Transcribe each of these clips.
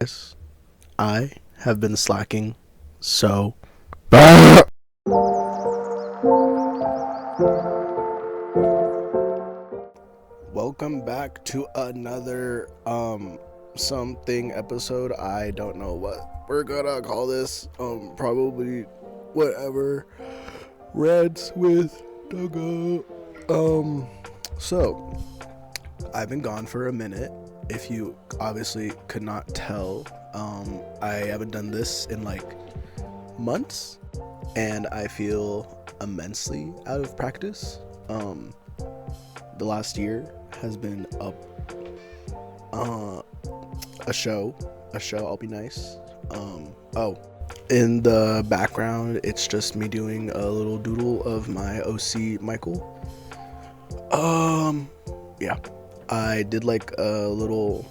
Guys, I have been slacking so bad. Welcome back to another something episode. I don't know what we're gonna call this. Probably whatever. Reds with Dugga. So I've been gone for a minute. If you obviously could not tell, I haven't done this in like months, and I feel immensely out of practice. The last year has been a show. I'll be nice. In the background, it's just me doing a little doodle of my OC Michael. Yeah. I did like a little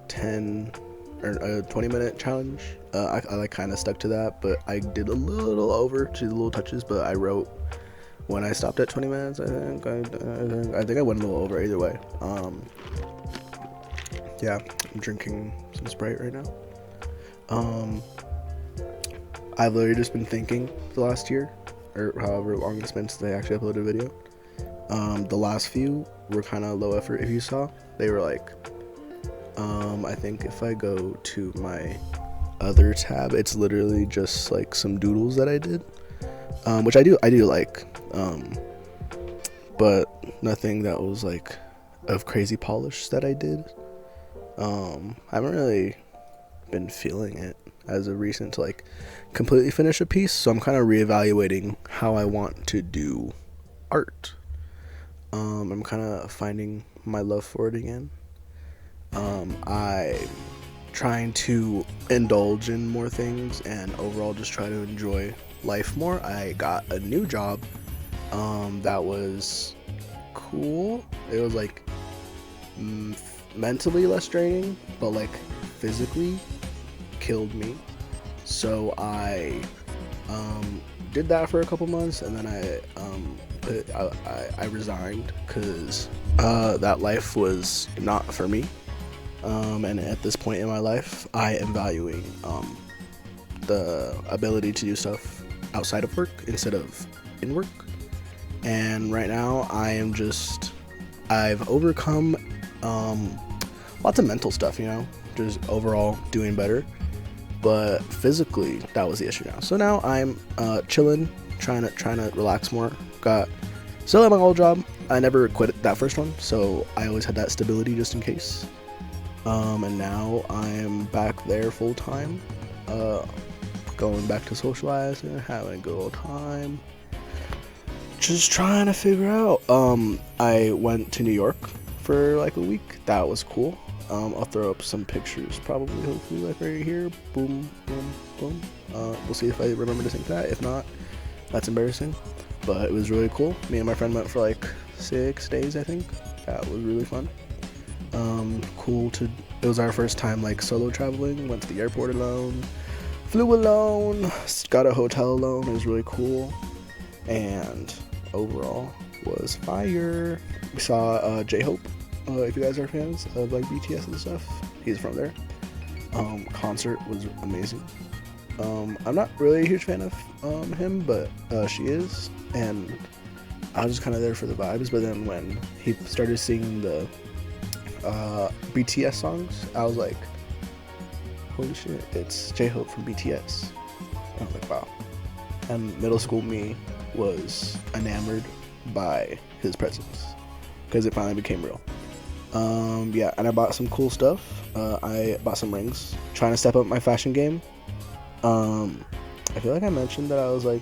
10 or a 20-minute challenge. I like kind of stuck to that, but I did a little over to the little touches. But I wrote when I stopped at 20 minutes. I think I went a little over either way. Yeah, I'm drinking some Sprite right now. I've literally just been thinking the last year, or however long it's been since I actually uploaded a video. The last few were kind of low effort. If you saw, they were like, I think if I go to my other tab, it's literally just like some doodles that I did, which I do like, but nothing that was like of crazy polish that I did. I haven't really been feeling it as of recent to like completely finish a piece, so I'm kind of reevaluating how I want to do art. I'm kind of finding my love for it again. I'm trying to indulge in more things and overall just try to enjoy life more. I got a new job that was cool. It was like mentally less draining, but like physically killed me. So I did that for a couple months, and then I resigned because that life was not for me. And at this point in my life, I am valuing the ability to do stuff outside of work instead of in work. And right now, I've overcome lots of mental stuff, just overall doing better. But physically, that was the issue now. So now I'm chilling, trying to relax more. Still at my old job. I never quit that first one, so I always had that stability just in case. And now I'm back there full time, going back to socializing, having a good old time, just trying to figure out. I went to New York for like a week. That was cool. I'll throw up some pictures, probably, hopefully, like right here. Boom, boom, boom. We'll see if I remember to sync that. If not, that's embarrassing. But it was really cool. Me and my friend went for like 6 days, I think. That was really fun. It was our first time like solo traveling. Went to the airport alone, flew alone, got a hotel alone. It was really cool, and overall was fire. We saw J-Hope. If you guys are fans of like BTS and stuff, he's from there. Concert was amazing. I'm not really a huge fan of him, but she is, and I was just kind of there for the vibes. But then when he started singing the BTS songs, I was like, holy shit, it's J-Hope from BTS. And I was like, wow. And middle school me was enamored by his presence because it finally became real. Yeah, and I bought some cool stuff. I bought some rings, trying to step up my fashion game. I feel like I mentioned that I was like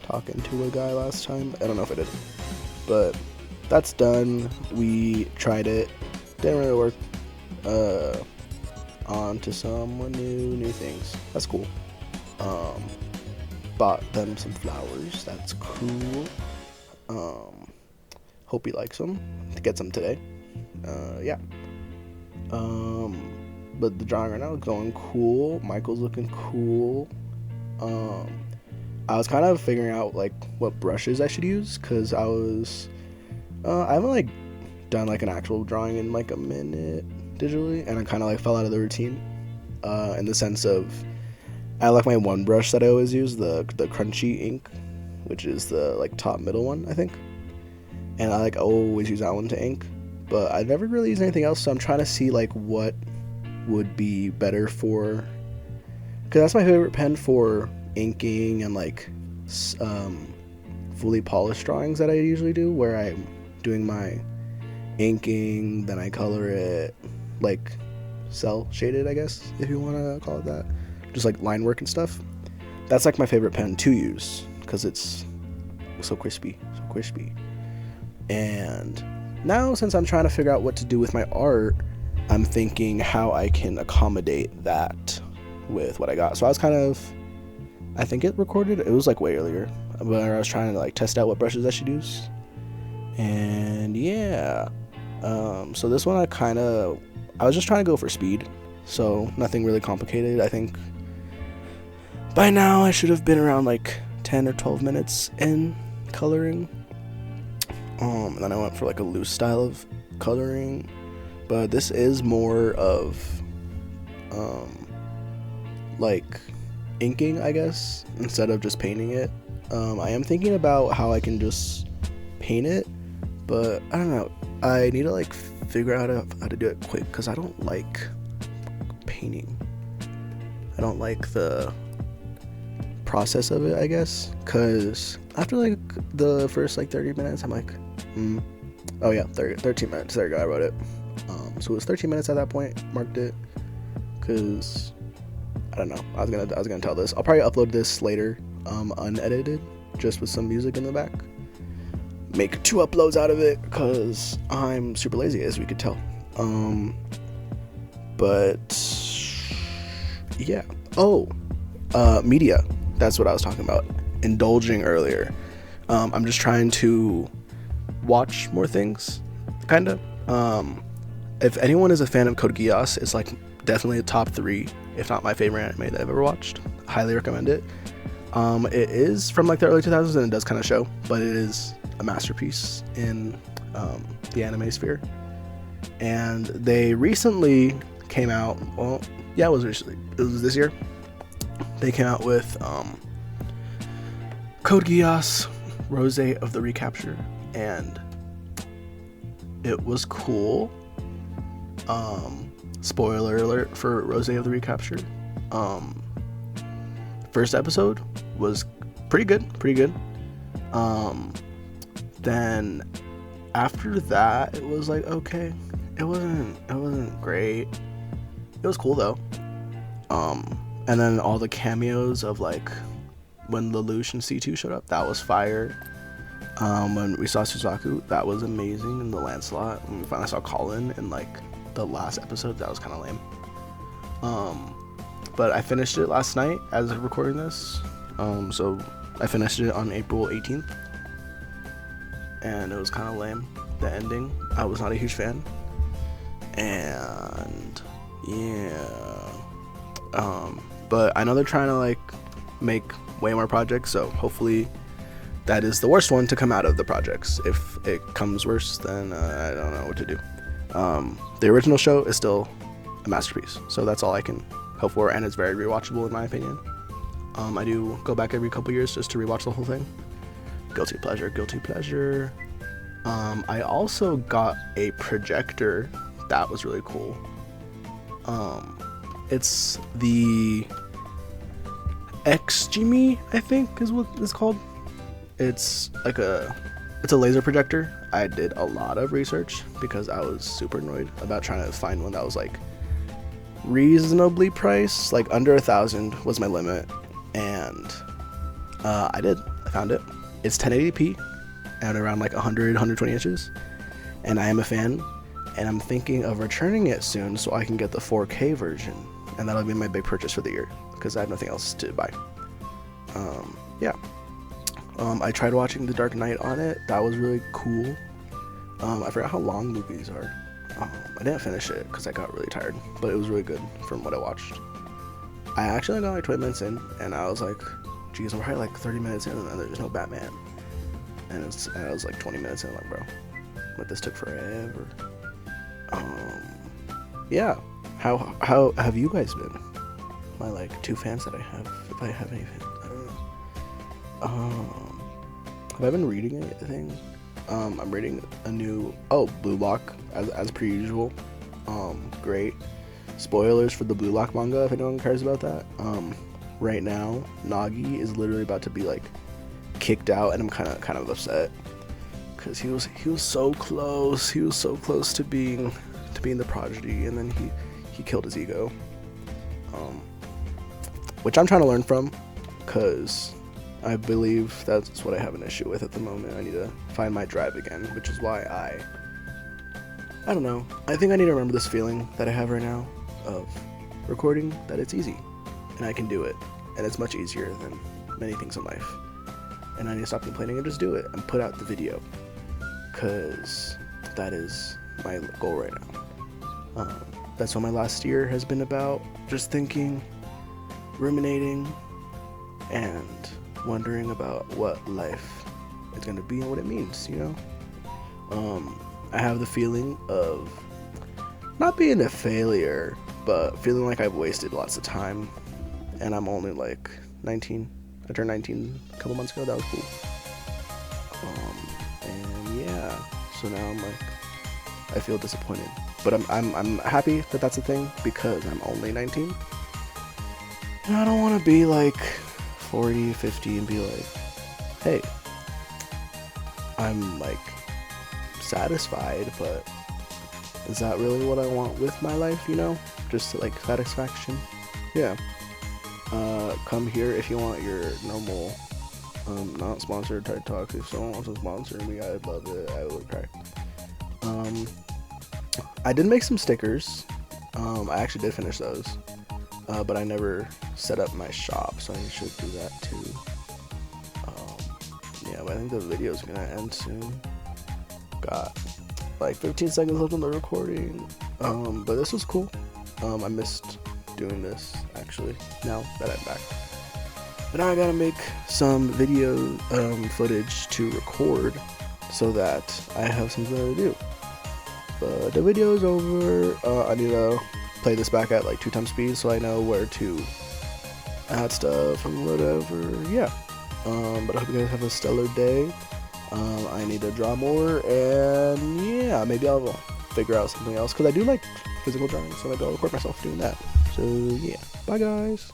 talking to a guy last time. I don't know if I did, but that's done. We tried it, didn't really work. On to some new things. That's cool. Bought them some flowers. That's cool. Hope he likes them. Get some today. Yeah. But the drawing right now is going cool. Michael's looking cool. I was kind of figuring out like what brushes I should use, because I haven't like done like an actual drawing in like a minute digitally, and I kind of like fell out of the routine. in the sense of I like my one brush that I always use, the crunchy ink, which is the like top middle one, I think. And I like always use that one to ink, but I never really used anything else. So I'm trying to see like what would be better for, because that's my favorite pen for inking and like fully polished drawings that I usually do, where I'm doing my inking, then I color it, like cell shaded, I guess, if you want to call it that, just like line work and stuff. That's like my favorite pen to use because it's so crispy. And now, since I'm trying to figure out what to do with my art, I'm thinking how I can accommodate that with what I got. So I was kind of, I think it was like way earlier, but I was trying to like test out what brushes I should use. And yeah, so this one I was just trying to go for speed, so nothing really complicated. I think by now I should have been around like 10 or 12 minutes in coloring. And then I went for like a loose style of coloring, but this is more of like inking, I guess, instead of just painting it. I am thinking about how I can just paint it, but I don't know. I need to like figure out how to do it quick, because I don't like painting. I don't like the process of it, I guess, because after like the first like 30 minutes I'm like oh yeah, 13 minutes, there you go, I wrote it. So it was 13 minutes at that point, marked it, because I don't know, I was gonna tell this, I'll probably upload this later unedited, just with some music in the back, make 2 uploads out of it, because I'm super lazy, as we could tell. But yeah, media, that's what I was talking about, indulging earlier. I'm just trying to watch more things, kinda. If anyone is a fan of Code Geass, it's like definitely a top 3, if not my favorite anime that I've ever watched. Highly recommend it. It is from like the early 2000s, and it does kind of show, but it is a masterpiece in the anime sphere. And they recently came out, well, yeah, it was this year. They came out with Code Geass, Rose of the Recapture, and it was cool. Spoiler alert for Rose of the Recapture. First episode was pretty good. Then after that, it was like, okay, it wasn't great. It was cool though. And then all the cameos of like when Lelouch and C2 showed up, that was fire. When we saw Suzaku, that was amazing, and the Lancelot. When we finally saw Colin in like the last episode, that was kind of lame. But I finished it last night as of recording this. So I finished it on April 18th, and it was kind of lame. The ending, I was not a huge fan. And yeah, but I know they're trying to like make way more projects, so hopefully that is the worst one to come out of the projects. If it comes worse, then I don't know what to do. The original show is still a masterpiece, so that's all I can hope for, and it's very rewatchable in my opinion. I do go back every couple years just to rewatch the whole thing. Guilty pleasure. I also got a projector that was really cool. It's the XGME, I think is what it's called. It's a laser projector. I did a lot of research because I was super annoyed about trying to find one that was like reasonably priced, like under 1,000 was my limit, and I found it. It's 1080p at around like 120 inches, and I am a fan, and I'm thinking of returning it soon so I can get the 4K version, and that'll be my big purchase for the year because I have nothing else to buy. I tried watching The Dark Knight on it. That was really cool. I forgot how long movies are. I didn't finish it because I got really tired, but it was really good from what I watched. I actually got like 20 minutes in, and I was like, geez, I'm probably like 30 minutes in, and then there's no Batman. And I was like 20 minutes in, like, bro, but this took forever. Yeah. How have you guys been? my like 2 fans that I have, if I have any fans. I don't know. Have I been reading anything? I'm reading a new Blue Lock as per usual. Great. Spoilers for the Blue Lock manga if anyone cares about that. Right now, Nagi is literally about to be like kicked out, and I'm kind of upset because he was so close. He was so close to being the prodigy, and then he killed his ego. Which I'm trying to learn from, because I believe that's what I have an issue with at the moment. I need to find my drive again, which is why I don't know. I think I need to remember this feeling that I have right now of recording, that it's easy and I can do it, and it's much easier than many things in life. And I need to stop complaining and just do it and put out the video, because that is my goal right now. That's what my last year has been about, just thinking, ruminating, and wondering about what life is going to be and what it means, you know? I have the feeling of not being a failure, but feeling like I've wasted lots of time, and I'm only like 19. I turned 19 a couple months ago. That was cool. And yeah, so now I'm like, I feel disappointed, but I'm happy that that's a thing, because I'm only 19. And I don't want to be like 40, 50 and be like, hey, I'm like satisfied, but is that really what I want with my life, you know? Just like satisfaction. Yeah. Come here if you want your normal not sponsored TED Talks. If someone wants to sponsor me, I'd love it. I would cry. I did make some stickers. I actually did finish those, but I never set up my shop, so I should do that too. Yeah, but I think the video is gonna end soon. Got like 15 seconds left on the recording. But this was cool. I missed doing this actually, now that I'm back. But now I gotta make some video footage to record so that I have something to do. But the video is over. I need to play this back at like 2 times speed so I know where to add stuff and whatever. Yeah. But I hope you guys have a stellar day. I need to draw more, and yeah, maybe I'll figure out something else, because I do like physical drawing, so maybe I'll record myself doing that. So yeah, bye guys.